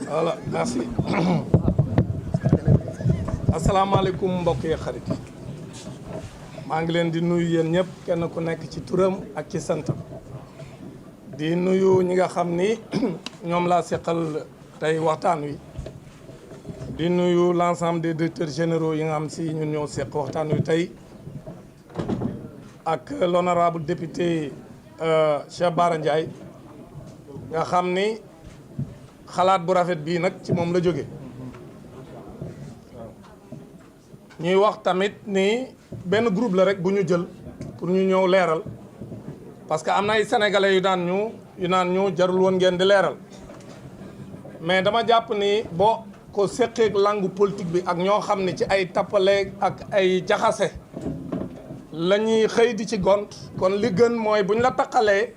voilà merci. asalaamaaleykum mbokk yi xarit maa ngi leen di nuyu yéen ñëpp kenn ku nekk ci turam ak ci santam di nuyu ñi nga xam ni ñoom laa seqal tey waxtaan wi di nuyu l'ensemble des directeurs généraux yi nga xam si ñun ñoo seq waxtaan wi tey ak l'honorable député Cheikh Bara Ndiaye nga xam ni xalaat bu rafet bii nag ci moom la jóge ñuy wax tamit ni benn groupe la rek bu ñu jël pour ñu ñëw leeral parce que am na ay sénégalais yu naan ñu jarul woon ngeen di leeral mais dama jàpp ni boo ko seqeeg langue politique bi ak ñoo xam ne ci ay tappaleeg ak ay jaxase la ñuy xëy di ci gont kon li gën mooy buñ la taqalee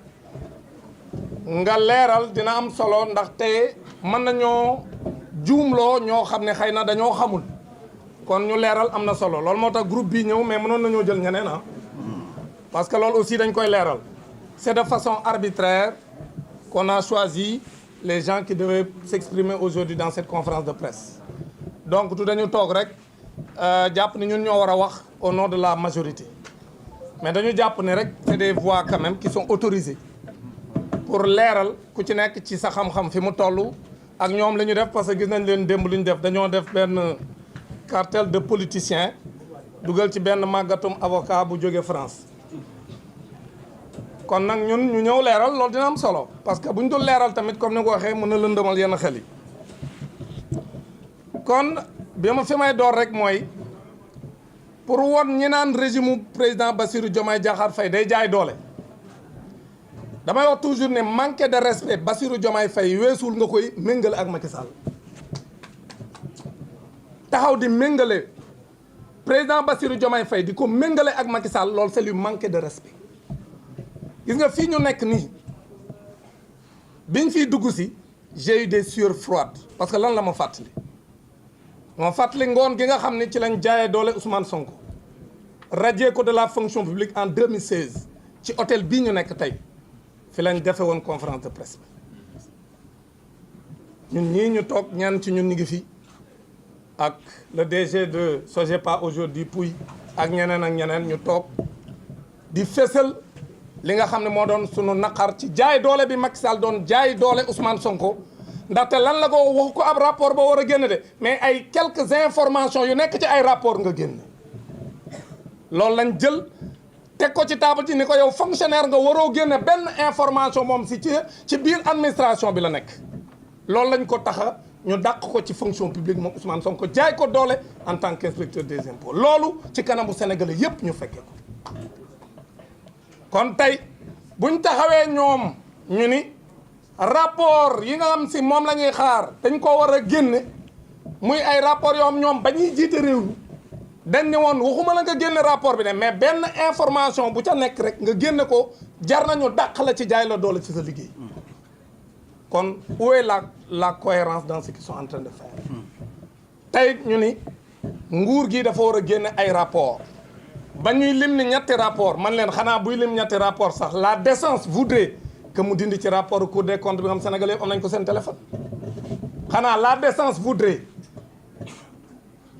nga leeral dina am solo ndaxte mën nañoo juumloo ñoo xam ne xëy na dañoo xamul kon ñu leeral am na solo loolu moo tax groupe bi ñëw mais mënoon nañoo jël ñeneen parce que loolu aussi dañ koy leeral c'est de façon arbitraire qu'on a choisi les gens qui devaient s'exprimer aujourd'hui dans cette conférence de presse donc du dañu toog rek jàpp ni ñun ñoo war a wax au nom de la majorité mais dañu jàpp ne rek c'est des voix quand même qui sont autorisées pour leeral ku ci nekk ci sa xam-xam fi mu toll ak ñoom la ñu def parce que gis nañ leen démb lu ñu def dañoo def benn cartel de politiciens dugal ci benn màggatum avocat bu jóge France kon nag ñun ñu ñëw leeral loolu dina am solo parce que bu ñu dul leeral tamit comme ni ko waxee mën na lëndëmal yenn xel yi kon bi ma fi may door rek mooy pour won ñi naan régime président Bassirou Diomaye Diakhar Faye day jaay doole damay wax toujours ne manque de respect Bassirou Diomaye Faye weesuul nga koy méngale ak Macky Sall taxaw di méngale président Bassirou Diomaye Faye di ko méngale ak Macky Sall loolu c'est lui manque de respect gis nga fii ñu nekk nii biñ fiy dugg si j'ai eu des sueurs froides parce que lan la ma fàttali ngoon gi nga xam ne ci lañ jaayee doole Ousmane Sonko radié ko de la fonction publique en 2016 ci hôtel bii ñu nekk tey fi lañ defe woon conférence de presse bi ñun ñii ñu toog ñaan ci ñun ñu ngi fi ak le DG de Sogepa aujourd'hui Pouy ak ñeneen ñu toog di fésal li nga xam ne moo doon sunu naqar ci jaay doole bi Macky Sall doon jaay doole Ousmane Sonko ndaxte lan la ko waxu ko ab rapport ba war a génn de mais ay quelques informations yu nekk ci ay rapport nga génn loolu lañ jël teg ko ci table ji ni ko yow fonctionnaire nga waroo génne benn information moom si ci biir administration bi la nekk loolu lañ ko taxa ñu dàq ko ci fonction publique moom Ousmane Sonko jaay ko doole en tant qu'inspecteur des impôts loolu ci kanamu sénégalais yépp ñu fekkee ko kon tey buñ taxawee ñoom ñu ni rapport yi nga xam si moom la ñuy xaar dañ ko war a génne muy ay rapport yoo xam ñoom ba ñuy jiite réew mi dañ ne woon waxuma la nga génne rapport bi ne mais benn information bu ca nekk rek nga génne ko jar nañu dàq la ci jaay la doole ci sa liggéey kon où est la cohérence dans ce qu'ils sont en train de faire tey ñu ni nguur gi dafa war a génne ay rapport ba ñuy lim ni ñetti rapport man leen xanaa buy lim ñetti rapport sax la décence voudrait que mu dindi ci rapport Cour des comptes bi nga xam Sénégalais am nañ ko seen téléphone xanaa la décence voudrait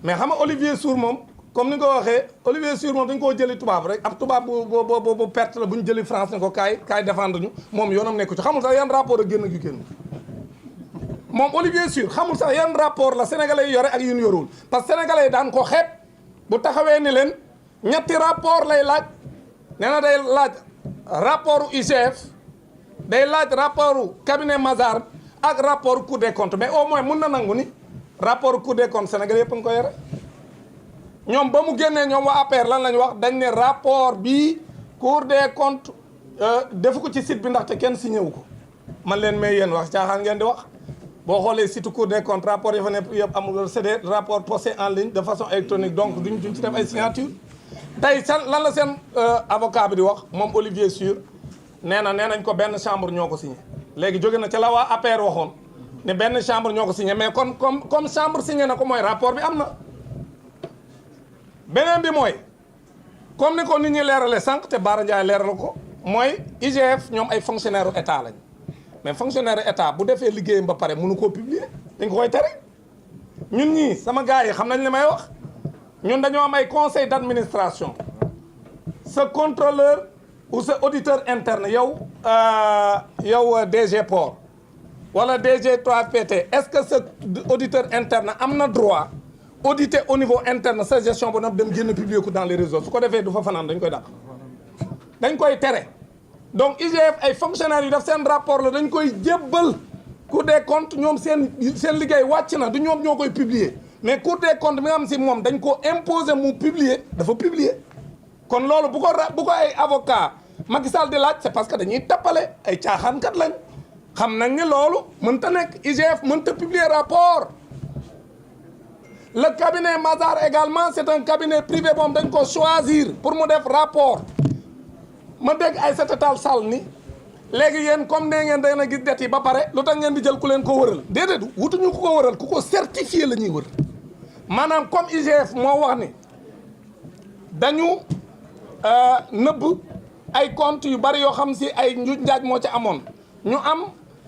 mais xam nga Olivier Sour moom comme ni nga ko waxee Olivier Sour moom dañ koo jëli tubaab rek ab tubaab bu perte la bu ñu jëli France ne ko kaay défendre ñu moom yoonam nekku ci xamul sax yan rapport a génn ak yu génn moom Olivier Sour xamul sax yan rapport la sénégalais yi yore ak yu ñu yorul parce que sénégalais yi daan ko xeeb bu taxawee ni leen ñetti rapport lay laaj nee na day laaj rapport IGF day laaj rapport cabinet Mazars ak rapport Cour des comptes mais au moins mun na nangu ni rapport Cour des comptes sénégalais yëpp a ngi ko yore ñoom ba mu génnee ñoom waa APR lan la ñu wax dañ ne rapport bi Cour des comptes defu ko ci site bi ndaxte kenn signé wu ko man leen may yéen wax caaxaan ngeen di wax boo xoolee site Cour des comptes rapport yi fa nekk yëpp amul c'est des rapports postés en ligne de façon électronique donc duñ ci def ay signature tey seen lan la seen avocat bi di wax moom Olivier Sour nee nañ ko benn chambre ñoo ko signé léegi jóge na ca la waa APR waxoon ne benn chambre ñoo ko signé mais kon comme chambre signé na ko mooy rapport bi am na beneen bi mooy comme ni ko nit ñi leerale sànq te Bara Ndiaye leeral ko mooy IGF ñoom ay fonctionnaire u état lañ mais fonctionnaire état bu defee liggéeyam ba pare mënu koo publier dañ ko koy tere. ñun ñii sama gars yi xam nañ li may wax ñun dañoo am ay conseil d'administration sa contrôleur ou sa auditeur interne yow DG Port wala DG 3PT est-ce que sa auditeur interne am na droit auditer au niveau interne sa gestion ba nag dem génn publier ko dans les réseaux su ko defee du fa fanaan dañ koy dàq dañ koy tere. donc IGF ay fonctionnaires yu def seen rapport la dañ koy jébbal Cour des comptes ñoom seen liggéey wàcc na du ñoom ñoo koy publier mais Cour des comptes mi nga xam si moom dañ ko imposer mu publier dafa publier. kon loolu bu ko ay avocat Macky Sall di laaj c'est parce que dañuy tappale ay caaxaankat lañ xam nañ ne loolu mënta nekk IGF mënta publier rapport. le cabinet Mazars également c'est un cabinet privé moom dañ ko choisir pour mu def rapport. ma dégg Aïssata Tall Sall ni léegi yéen comme nee ngeen da ngeen a gis det yi ba pare lu tax ngeen di jël ku leen ko wëral déedéet wutuñu ku ko wëral ku ko certifié la ñuy wër maanaam comme IGF moo wax ni dañu nëbb ay comptes yu bari yoo xam si ay njuuj njaaj moo ci amoon ñu am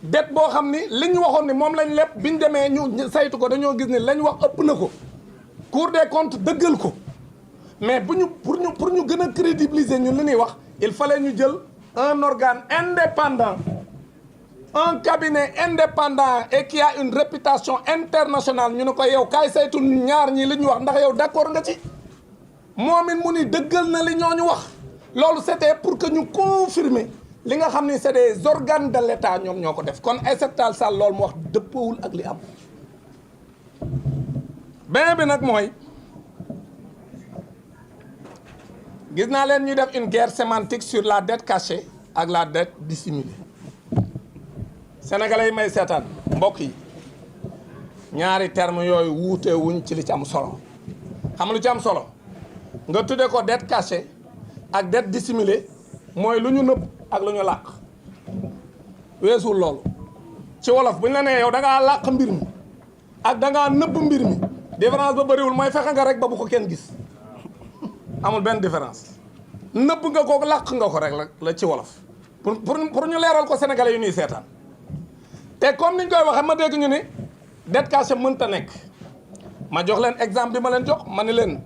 det boo xam ni li ñu waxoon ni moom lañ lépp biñ demee ñu saytu ko dañoo gis ni lañ wax ëpp na ko Cour des comptes dëggal ko mais pour ñu gën a crédibiliser ñun li ñuy wax il fallait ñu jël un organe indépendant un cabinet indépendant et qui a une réputation internationale ñu ne ko yow kaay saytu ñaar ñii li ñu wax ndax yow d'accord nga ci moom it mu ni dëggal na li ñooñu wax loolu c'était pour que ñu confirmer li nga xam ni c'est des organes de l'État ñoom ñoo ko def kon Aïssata Tall Sall loolu mu wax dëppawul ak li am beneen bi nag mooy gis naa leen ñuy def une guerre sémantique sur la dette cachée ak la dette dissimulée sénégalais yi may seetaan mbokk yi ñaari termes yooyu wuute wuñ ci li ci am solo xam lu ci am solo nga tuddee ko dette cachée ak dette dissimulée mooy lu ñu nëbb ak lu ñu làq weesul loolu ci wolof bu ñu la nee yow da ngaa làq mbir mi ak da ngaa nëbb mbir mi différence ba bëriwul mooy fexe nga rek ba bu ko kenn gis amul benn différence nëbb nga ko làq nga ko rek la ci wolof pour ñu leeral ko sénégalais yu ñuy seetaan te comme niñ koy waxee ma dégg ñu ni dette cachée mënta nekk ma jox leen exemple bi ma leen jox ma ni leen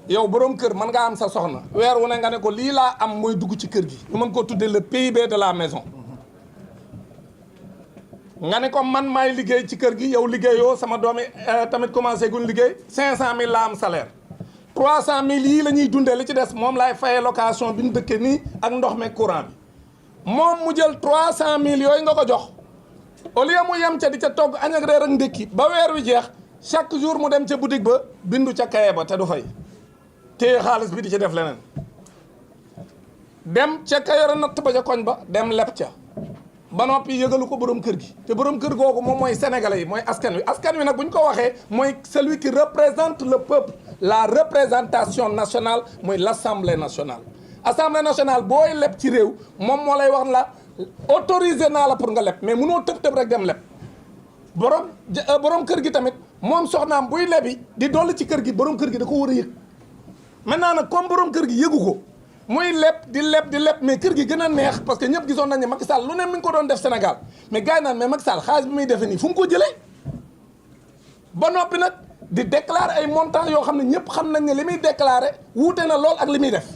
yow boroom kër mën ngaa am sa soxna weer wu ne nga ne ko lii laa am mooy dugg ci kër gi ñu mën koo tuddee le PIB de la maison nga ne ko man maay liggéey ci kër gi yow liggéeyoo sama doomi tamit commencé guñ liggéey 500000 laa am salaire 300000 yii la ñuy dundee li ci des moom laay fayee location bi ñu dëkkee nii ak ndox mi courant bi moom mu jël 300000 yooyu nga ko jox au lieu mu yem ca di ca togg añ ak reer ak ndékki ba weer wi jeex chaque jour mu dem ca boutique ba bindu ca kaye ba te du fay téye xaalis bi di ci def leneen dem ca kayore natt ba ca koñ ba dem leb ca ba noppi yëgalu ko borom kër gi te borom kër googu moom mooy sénégalais yi mooy askan wi nag bu ñu ko waxee mooy celui qui représente le peuple la représentation nationale mooy l'Assemblée nationale. Assemblée nationale booy leb ci réew moom moo lay wax la autorisé naa la pour nga leb mais munoo tëb rek dem leb borom kër gi tamit moom soxnaam buy lebi di dolli ci kër gi borom kër gi da ko war a yëg maintenant nag comme borom kër gi yëgu ko. muy leb di leb mais kër gi gën a neex parce que ñëpp gisoon nañ ne Macky Sall lu ne mi ngi ko doon def Sénégal mais gars yi naan mais Macky Sall xaalis bi muy defee nii fu mu ko jëlee ba noppi nag di déclarer ay montants yoo xam ne ñëpp xam nañ ne li muy déclarer wuute na lool ak li muy def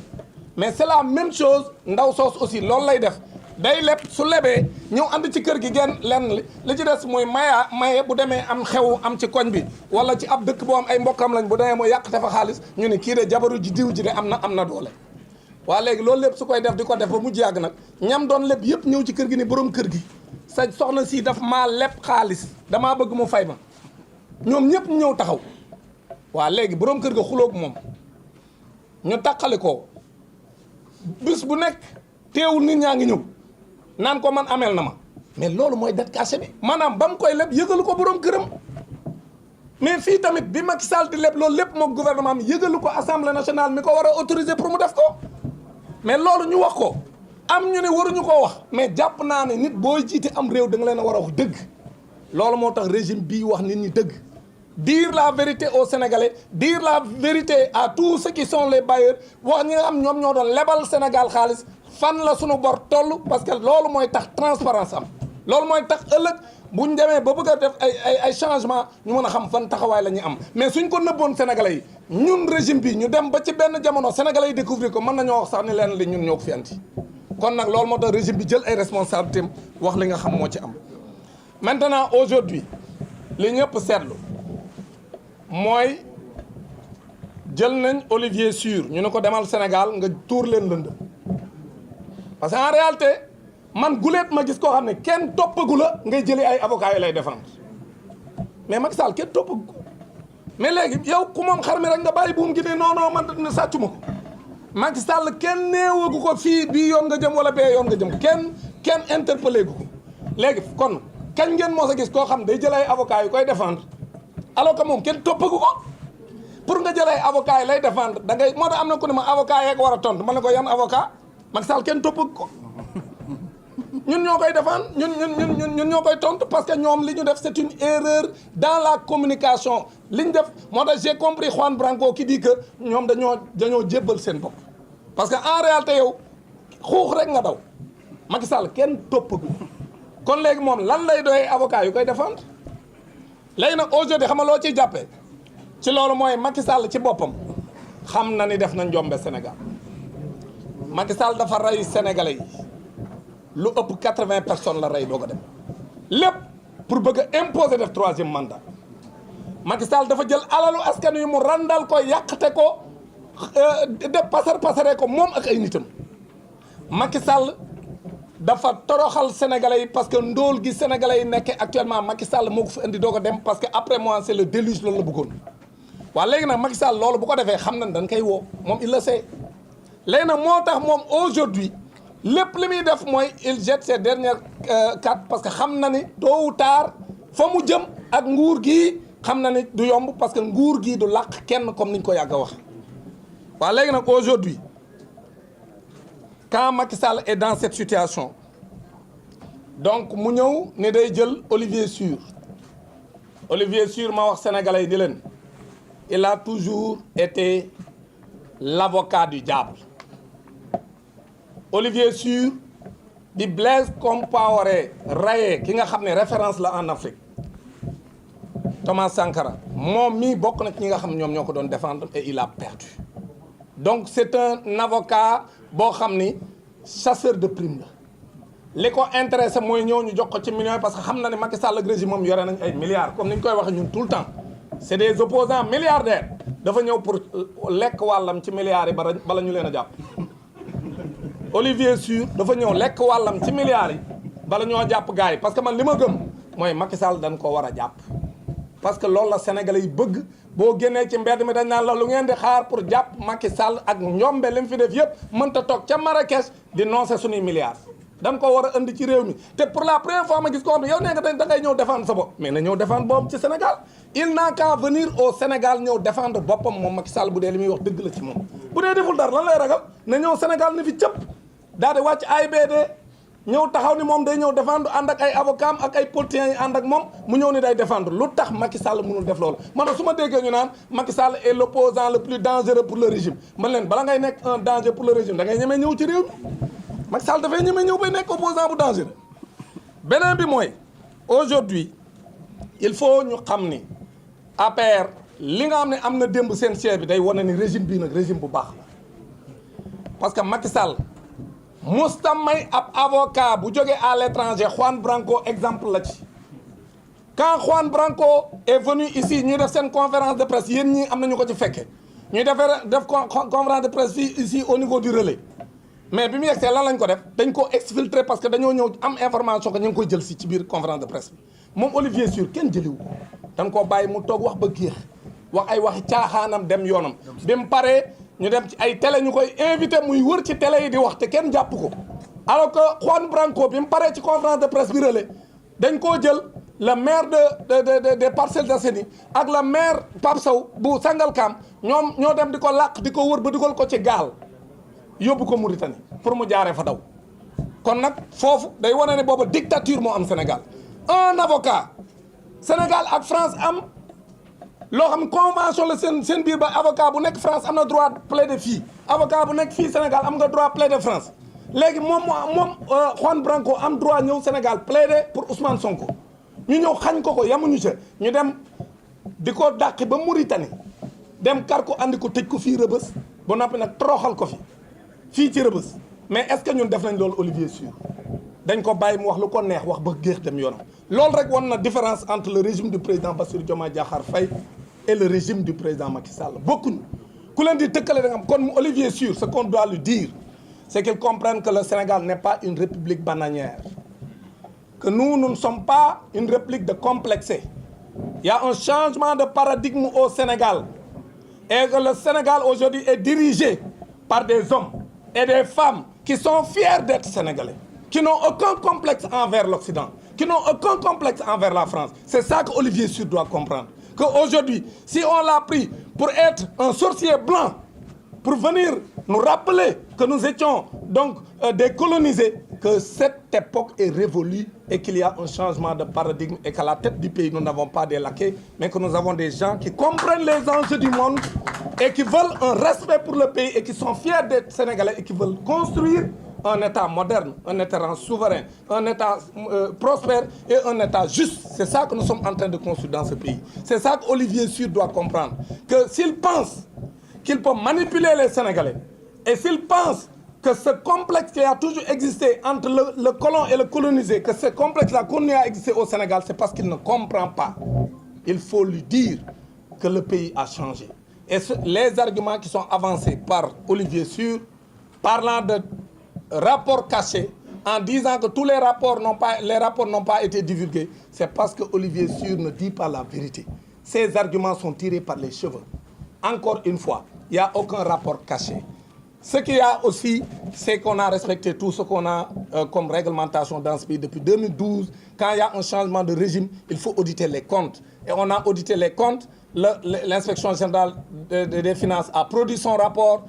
mais c'est la même chose ndaw soos aussi loolu lay def day leb su lebee ñëw ànd ci kër gi genn lenn li ci des muy maye bu demee am xew am ci koñ bi wala ci ab dëkk boo am ay mbokkam lañ bu demee mooy yàq te fa xaalis ñu ne kii de jabaru ji diw ji de am na doole. waa léegi loolu lépp su koy def di ko def ba mujj yàgg nag ñam doon leb yëpp ñëw ci kër gi ni borom kër gi sa soxna si daf maa leb xaalis damaa bëgg mu fay ma ñoom ñëpp ñëw taxaw waa léegi borom kër ga xuloog moom ñu taqali ko bis bu nekk teewul nit ñaa ngi ñëw naan ko man ameel na ma mais loolu mooy dette cachée bi maanaam ba mu koy leb yëgalu ko borom këram mais fii tamit bi Macky Sall di leb loolu lépp moom gouvernement mi yëgalu ko assemblée nationale mi ko war a autoriser pour mu def ko mais loolu ñu wax ko am ñu ne waruñu koo wax mais jàpp naa ne nit booy jiite am réew da nga leen a war a wax dëgg loolu moo tax régime bii wax nit ñi dëgg dire la vérité aux Sénégalais dire la vérité à tous ceux qui sont les bailleurs wax ñi nga xam ñoom ñoo doon lebal Sénégal xaalis fan la sunu bor toll parce que loolu mooy tax transparence am loolu mooy tax ëllëg bu ñu demee ba bëgg a def ay changement ñu mën a xam fan taxawaay la ñuy am mais suñ ko nëbboon sénégalais yi ñun régime bi ñu dem ba ci benn jamono sénégalais yi découvrir ko mën nañoo wax sax ni leen li ñun ñoo ko fi anti kon nag loolu moo tax régime bi jël ay responsabilités wax li nga xam moo ci am. maintenant aujourd'hui li ñëpp seetlu mooy jël nañ Olivier Sur ñu ne ko demal Sénégal nga tuur leen lëndëm parce que en réalité man guleet ma gis koo xam ne kenn toppagu la ngay jëlee ay avocats yi lay défendre mais Macky Sall kenn toppagu ko mais léegi yow ku moom xar mi rek nga bàyyi buum gi ne non non man sàccu ma ko Macky Sall kenn neewagu ko fii bii yoon nga jëm wala bee yoon nga jëm kenn interpellé gu ko léegi kon kañ ngeen moo sa gis koo xam day jël ay avocats yu koy défendre alors que moom kenn toppagu ko pour nga jël ay avocats yi lay défendre da ngay moo tax am na ku ne ma avocat yeeg war a tontu ma ne ko yan avocat Macky Sall kenn toppagu ko ñun ñoo koy défendre ñun ñoo koy tontu parce que ñoom li ñu def c'est une erreur dans la communication li ñu def moo tax j'ai compris Juan Branco qui dit que ñoom dañoo jébbal seen bopp parce que en réalité yow xuux rek nga daw Macky Sall kenn toppagu kon léegi moom lan lay doyee avocat yu koy défendre léegi nag aujourd'hui xam nga loo ciy jàppee ci loolu mooy Macky Sall ci boppam xam na ni def na njombe Sénégal Macky Sall dafa rey sénégalais yi lu ëpp 80 personnes la rey doog a dem lépp pour bëgg a imposer def troisième mandat Macky Sall dafa jël alalu askan wi mu randal ko yàqte ko def pasare ko moom ak ay nitam Macky Sall dafa toroxal sénégalais yi parce que ndóol gi sénégalais yi nekkee actuellement Macky Sall moo ko fi indi doog a dem parce que après moi c'est le déluge loolu la bëggoon waaw léegi nag Macky Sall loolu bu ko defee xam nañ dañ koy woo moom il le sait léegi nag moo tax moom aujourd'hui lépp li muy def mooy il jette ses dernières cartes parce que xam na ni tôt ou tard fa mu jëm ak nguur gi xam na ni du yomb parce que nguur gi du làq kenn comme niñ ko yàgg a wax waaw léegi nag aujourd'hui quand Macky Sall est dans cette situation donc mu ñëw ni day jël Olivier Sur ma wax sénégalais yi di leen il a toujours été l'avocat du diable Olivier Sur di Blaise Compaoré rayé ki nga xam ne référence la en Afrique Thomas Sankara moom mii bokk na ci ñi nga xam ne ñoom ñoo ko doon défendre et il a perdu donc c'est un avocat boo xam ni chasseur de prime la li ko intéressé mooy ñëw ñu jox ko ci millions parce que xam na ne Macky Sall ak régime moom yore nañ ay milliards comme ni ñu koy waxee ñun tout le temps c'est des opposants milliardaires dafa ñëw pour lekk wàllam ci milliards yi bala ñu leen a jàpp Olivier Sur dafa ñëw lekk wàllam ci milliards yi bala ñoo jàpp gars yi parce que man li ma gëm mooy Macky Sall dañ ko war a jàpp parce que loolu la Sénégalais yi bëgg boo génnee ci mbedd mi dañ naan la lu ngeen di xaar pour jàpp Macky Sall ak njombe li mu fi def yëpp mënta toog ca Marrakech di noncer suñuy milliards dañ ko war a indi ci réew mi te pour la première fois ma gis ko xam ne yow nee nga da ngay ñëw défendre sa bopp mais na ñëw défendre boppam ci Sénégal il n'a qu'à venir au Sénégal ñëw défendre boppam moom Macky Sall bu dee li muy wax dëgg la ci moom bu dee deful dara lan lay ragal na ñëw Sénégal ni fi cëpp daal di wàcc AIBD ñëw taxaw ni moom day ñëw défendre ànd ak ay avocats ak ay politiciens yi ànd ak moom mu ñëw ni day défendre lu tax Macky Sall mënul def loolu man su ma déggee ñu naan Macky Sall est l'opposant le plus dangereux pour le régime man leen bala ngay nekk un danger pour le régime da ngay ñemee ñëw ci réew mi Macky Sall dafay ñemee ñëw bay nekk opposant bu dangereux beneen bi mooy aujourd'hui il faut ñu xam ni APR li nga xam ne am na démb seen chef bi day wane ni régime bii nag régime bu baax la parce que Macky Sall musta may ab avocat bu jógee à l'étranger Juan Branco exemple la ci quand Juan Branco est venu ici ñuy def seen conférence de presse yéen ñii am nañu ko ci fekke ñuy def conférence de presse fii ici au niveau du relais mais bi mu yegsee lan lañ ko def dañ ko exfiltrer parce que dañoo ñëw am information que ñu ngi koy jël si ci biir conférence de presse bi moom Olivier Sur kenn jëliwu ko dañ koo bàyyi mu toog wax ba géex wax ay waxi caaxaanam dem yoonam bi mu paree ñu dem ci ay télé ñu koy invité muy wër ci télé yi di wax te kenn jàpp ko alors que Juan Branco bi mu paree ci conférence de presse bi relais dañ koo jël le maire des Parcelles Assainies ak le maire Pape Sow bu Sangalkam ñoom ñoo dem di ko làq di ko wër ba dugal ko ci gaal yóbbu ko Mauritanie pour mu jaaree fa daw kon nag foofu day wane ne booba dictature moo am Sénégal un avocat Sénégal ak France am loo xam convention la seen biir ba avocat bu nekk France am na droit plaider fii avocat bu nekk fii Sénégal am nga droit plaider France léegi Juan Branco am droit ñëw Sénégal plaider pour Ousmane Sonko ñu ñëw xañ ko yamuñu ca ñu dem di ko dàqi ba Mauritanie dem kar ko andi ko tëj ko fii Rebeuss ba noppi nag toroxal ko fii ci Rebeuss. mais est-ce que ñun def nañ loolu Olivier Sur dañ ko bàyyi mu wax lu ko neex wax ba géex dem yoonam loolu rek wan na différence entre le régime du président Bassirou Diomaye Diakhar Faye et le régime du président Macky Sall bokkuñu ku leen di tëkkale da nga am kon Olivier Sur ce qu'on doit lui dire c'est qu'il comprenne que le Sénégal n'est pas une république bananière que nous ne sommes pas une république de complexés. Il y a un changement de paradigme au Sénégal et que le Sénégal aujourd'hui est dirigé par des hommes et des femmes qui sont fiers d'être sénégalais, qui n'ont aucun complexe envers l'Occident, qui n'ont aucun complexe envers la France. C'est ça que Olivier Sur doit comprendre. Qu'aujourd'hui, si on l'a pris pour être un sorcier blanc, pour venir nous rappeler que nous étions donc des colonisés, que cette époque est révolue et qu'il y a un changement de paradigme et qu'à la tête du pays, nous n'avons pas des laquais, mais que nous avons des gens qui comprennent les enjeux du monde et qui veulent un respect pour le pays et qui sont fiers d'être sénégalais et qui veulent construire un État moderne, un État souverain, un État prospère et un État juste. C'est ça que nous sommes en train de construire dans ce pays. C'est ça qu'Olivier Sur doit comprendre. Que s'il pense qu'il peut manipuler les Sénégalais et s'il pense que ce complexe qui a toujours existé entre le colon et le colonisé, que ce complexe-là continue à exister au Sénégal, c'est parce qu'il ne comprend pas. Il faut lui dire que le pays a changé. Et les arguments qui sont avancés par Olivier Sur, parlant de rapports cachés, en disant que tous les rapports n'ont pas été divulgués, c'est parce que Olivier Sur ne dit pas la vérité. Ces arguments sont tirés par les cheveux. Encore une fois, il n'y a aucun rapport caché. Ce qu'il y a aussi, c'est qu'on a respecté tout ce qu'on a comme réglementation dans ce pays depuis 2012. Quand il y a un changement de régime, il faut auditer les comptes. Et on a audité les comptes. L'inspection générale des finances a produit son rapport.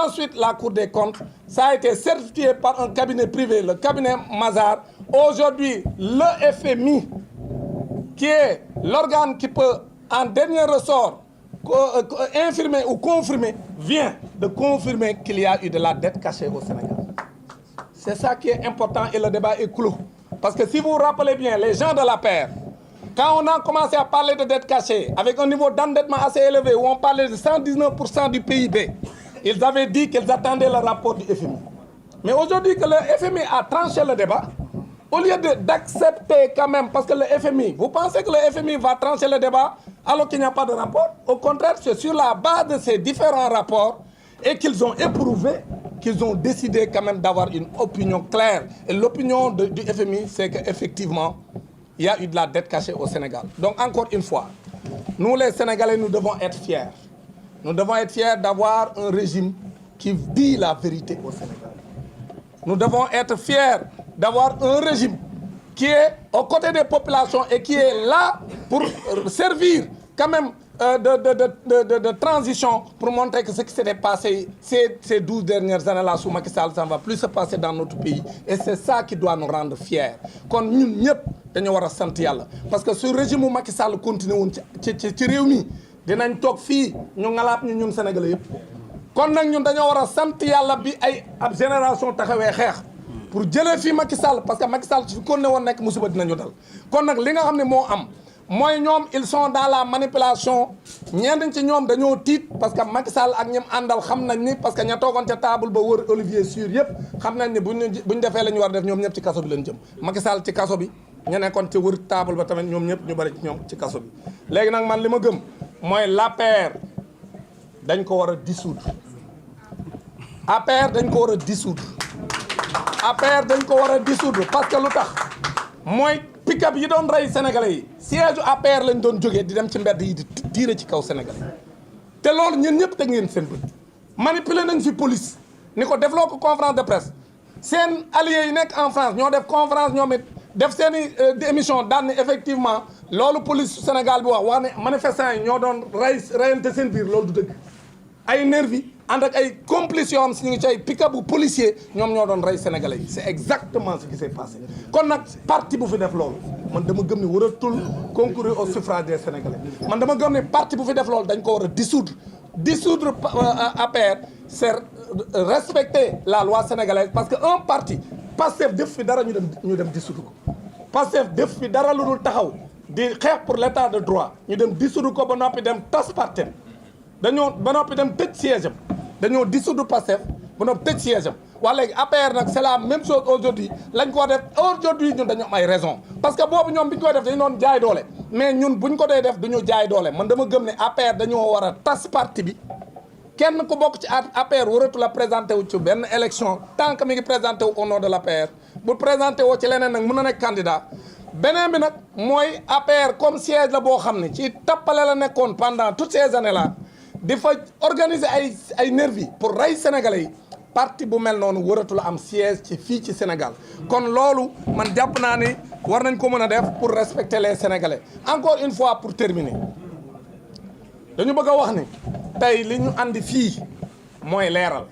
Ensuite, la Cour des comptes, ça a été certifié par un cabinet privé, le cabinet Mazars. Aujourd'hui, le FMI, qui est l'organe qui peut, en dernier ressort, infirmer ou confirmer, vient de confirmer qu'il y a eu de la dette cachée au Sénégal. C'est ça qui est important et le débat est clos. Parce que si vous vous rappelez bien, les gens de la paire, quand on a commencé à parler de dette cachée, avec un niveau d'endettement assez élevé, où on parlait de 119% du PIB, ils avaient dit qu'ils attendaient le rapport du FMI. Mais aujourd'hui que le FMI a tranché le débat, au lieu d'accepter quand même, parce que le FMI, vous pensez que le FMI va trancher le débat alors qu'il n'y a pas de rapport? Au contraire, c'est sur la base de ces différents rapports et qu'ils ont éprouvé, qu'ils ont décidé quand même d'avoir une opinion claire. Et l'opinion du FMI, c'est qu'effectivement, il y a eu de la dette cachée au Sénégal. Donc encore une fois, nous les Sénégalais, nous devons être fiers. Nous devons être fiers d'avoir un régime qui dit la vérité au Sénégal. Nous devons être fiers d'avoir un régime qui est aux côtés des populations et qui est là pour servir quand même de transition pour montrer que ce qui s'était passé ces 12 dernières années-là sous Macky Sall, ça ne va plus se passer dans notre pays. Et c'est ça qui doit nous rendre fiers. Quand nous, dañu war a sant Yàlla parce que ce régime Macky Sall continue woon ci réew mi dinañ toog fii ñu ngalaat ñu ñun Sénégalais yëpp kon nag ñun dañoo war a sant Yàlla bi ay ab génération taxawee xeex pour jëlee fii Macky Sall parce que Macky Sall su fi kon ne woon nekk musiba dinañu dal kon nag li nga xam ne moo am mooy ñoom ils sont dans la manipulation ñenn ci ñoom dañoo tiit parce que Macky Sall ak ñoom àndal xam nañ ni parce que ña toogoon ca table ba wër Olivier Sur yëpp xam nañ ni buñ defee la ñu war a def ñoom ñëpp ci kaso bi leen jëm Macky Sall ci kaso bi ñu nekkoon ci wër table ba tamit ñoom ñëpp ñu bari ci ñoom ci kaso bi léegi nag man li ma gëm mooy l'APR dañ ko war a dissoudre APR dañ ko war a dissoudre APR dañ ko war a dissoudre parce que lu tax mooy pick-up yi doon rey sénégalais yi siège APR lañ doon jógee di dem ci mbedd yi di tiire ci kaw sénégalais te loolu ñun ñëpp teg ngeen seen bët manipuler nañ fi police ni ko defloo ko conférence de presse seen alliés yi nekk en France ñoo def conférence ñoom it def seen i émission daan ni effectivement loolu police Sénégal bi wax ne manifestants yi ñoo doon reyante seen biir loolu du dëgg ay nervi ànd ak ay complices yoo xam si ñu ngi ci ay pick-up bu policier ñoom ñoo doon rey sénégalais yi c'est exactement ce qui s'est passé kon nag parti bu fi def loolu man dama gëm ni waratul concourir au suffrage des sénégalais man dama gëm ni parti bu fi def loolu dañ ko war a dissoudre dissoudre APR c'est respecter la loi sénégalaise parce que un parti Pastef def fi dara ñu dem dissoudre ko Pastef def fi dara lu dul taxaw di xeex pour l'état de droit ñu dem dissoudre ko ba noppi dem tas partem dañoo ba noppi dem tëj siège am dañoo dissoudre Pastef ba noppi tëj siège am waa léegi APR nag c'est la même chose aujourd'hui lañ ko def aujourd'hui ñun dañu am ay raison parce que boobu ñoom bi ñu koy def dañu doon jaay doole mais ñun buñ ko dee def duñu jaay doole man dama gëm ne APR dañoo war a tas parti bi kenn ku bokk ci APR waratu la présenté wu ci benn élection tant que mi ngi présenté wu au nom de l'APR bu présenté woo ci leneen nag mën na nekk candidat beneen bi nag mooy APR comme siège la boo xam ne ci tappale la nekkoon pendant toutes ces années là di fa organiser ay nervi pour rey sénégalais yi parti bu mel noonu waratu la am siège ci fii ci Sénégal kon loolu man jàpp naa ni war nañ ko mën a def pour respecter les sénégalais encore une fois pour terminer dañu bëgg a wax ni tey li ñu andi fii mooy leeral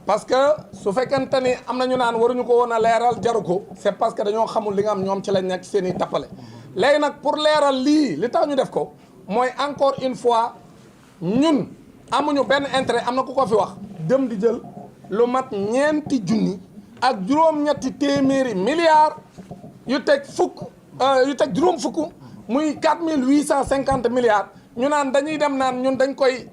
parce que su fekkente ni am na ñu naan waruñu ko woon a leeral jaru ko c'est parce que dañoo xamul li nga am ñoom ci lañ nekk seen i tappale léegi nag pour leeral lii li tax ñu def ko mooy encore une fois ñun amuñu benn intérêt am na ku ko fi wax dem di jël lu mat ñeenti junni ak juróom-ñetti téeméeri milliards yu teg juróom fukk muy 4850 milliards ñu naan dañuy dem naan ñun dañ koy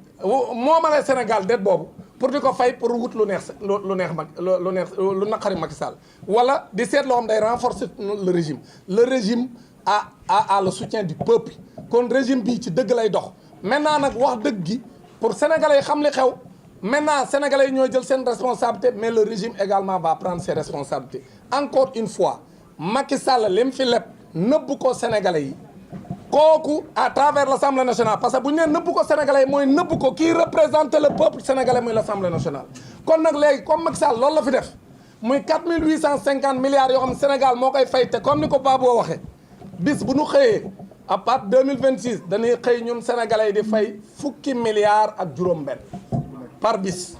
moomale Sénégal det boobu pour di ko fay pour wut lu neex lu naqari Macky Sall wala di seet loo xam day renforcer le régime a le soutien du peuple kon régime bii ci dëgg lay dox maintenant nag wax dëgg gi pour sénégalais yi xam li xew maintenant sénégalais yi ñooy jël seen responsabilité mais le régime également va prendre ses responsabilités encore une fois Macky Sall li mu fi leb nëbb ko sénégalais yi kooku à travers l'Assemblée nationale parce que bu ñu nee nëbb ko sénégalais yi mooy nëbb ko kii représente le peuple sénégalais muy l'Assemblée nationale kon nag léegi comme Macky Sall loolu la fi def muy 4850 milliards yoo xam ne Sénégal moo koy fay te comme ni ko Babou waxee bis bu ñu xëyee à partir 2026 dañuy xëy ñun sénégalais yi di fay fukki milliards ak juróom-benn par bis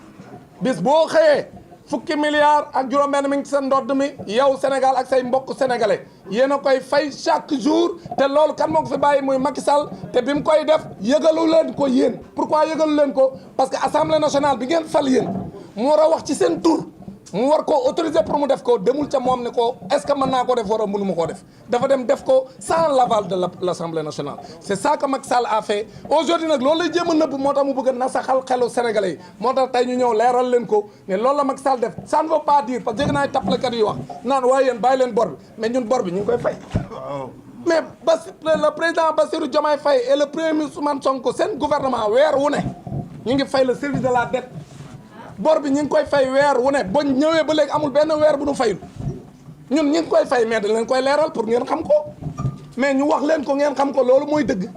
boo xëyee fukki milliards ak juróom-benn mi ngi ci sa ndodd mi yow Sénégal ak say mbokk sénégalais yéen a koy fay chaque jour te loolu kan moo ko fi bàyyi muy Macky Sall te bi mu koy def yëgalu leen ko yéen pourquoi yëgalu leen ko parce que assemblée nationale bi ngeen fal yéen mu war a wax ci seen tur mu war koo autoriser pour mu def ko demul ca moom ne ko est-ce que mën naa ko def war a mënu ma koo def dafa dem def ko sans l'aval de l'Assemblée nationale c'est ça que Macky Sall a fait aujourd'hui nag loolu lay jéem a nëbb moo tax mu bëgg a nasaxal xelu sénégalais yi moo tax tey ñu ñëw leeral leen ko ne loolu la Macky Sall def ça ne veut pas dire parce que dégg naa tappalekat yi wax naan waaye yéen bàyyi leen bor bi mais ñun bor bi ñu ngi koy fay mais le président Bassirou Diomaye Faye et le premier ministre Ousmane Sonko seen gouvernement weer wu ne ñu ngi fay le service de la dette bor bi ñu ngi koy fay weer wu ne bañ ñëwee ba léegi amul benn weer bu nu fayul ñun ñu ngi koy fay mais dañ leen koy leeral pour ngeen xam ko mais ñu wax leen ko ngeen xam ko loolu mooy dëgg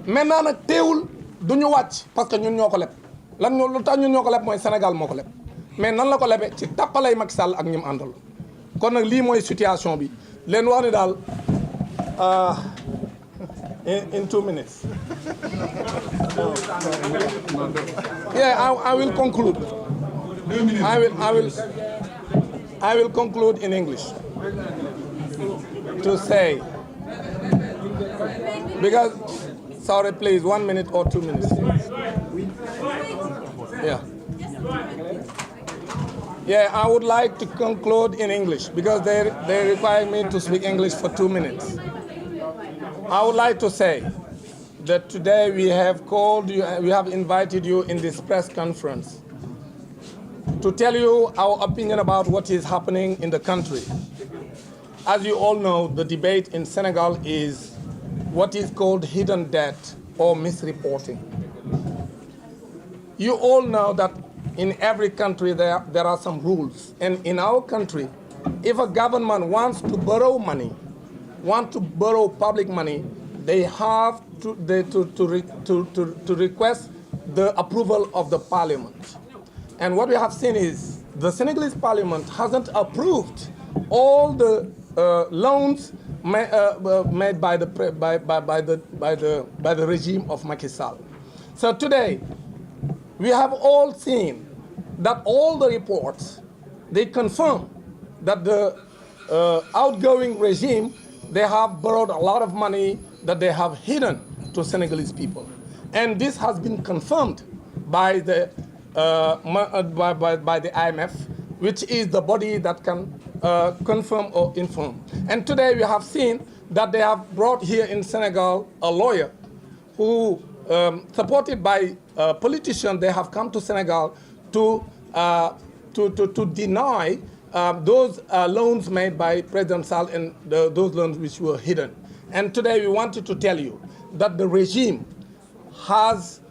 maintenant nag teewul du ñu wàcc parce que ñun ñoo ko leb lu tax ñun ñoo ko leb mooy Sénégal moo ko leb mais nan la ko lebee ci tappalay Macky Sall ak ñi mu àndal kon nag lii mooy situation bi leen wax ni daal in 2 minutes yeah I will conclude I will conclude in English to say, because, sorry, please, 1 minute or 2 minutes. Yeah, I would like to conclude in English because they require me to speak English for 2 minutes. I would like to say that today we have called you, we have invited you in this press conference to tell you our opinion about what is happening in the country. As you all know, the debate in Senegal is what is called hidden debt or misreporting. You all know that in every country there are some rules. And in our country, if a government wants to borrow money, public money, they have to request the approval of the parliament. And what we have seen is the Senegalese parliament hasn't approved all the loans made by the regime of Macky Sall. So today, we have all seen that all the reports, they confirm that the outgoing regime, they have borrowed a lot of money that they have hidden to Senegalese people. And this has been confirmed by the by the IMF, which is the body that can confirm or inform. And today we have seen that they have brought here in Senegal a lawyer who, supported by politicians, they have come to Senegal to deny those loans made by President Sall and those loans which were hidden. And today we wanted to tell you that the regime has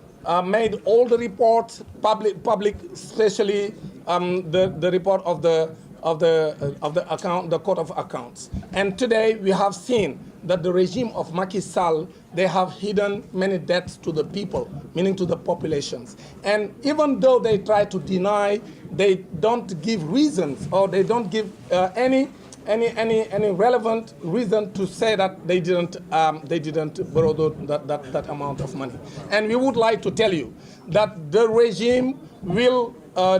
made all the reports public, especially the report of the Court of Accounts. And today we have seen that the regime of Macky Sall, they have hidden many debts to the people, meaning to the populations. And even though they try to deny, they don't give reasons, or they don't give any relevant reason to say that they didn't borrow that amount of money. And we would like to tell you that the regime will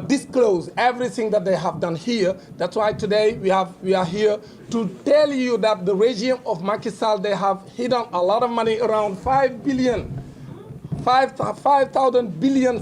disclose everything that they have done here. That's why today we are here to tell you that the regime of Macky Sall, they have hidden a lot of money, around 5,000 billion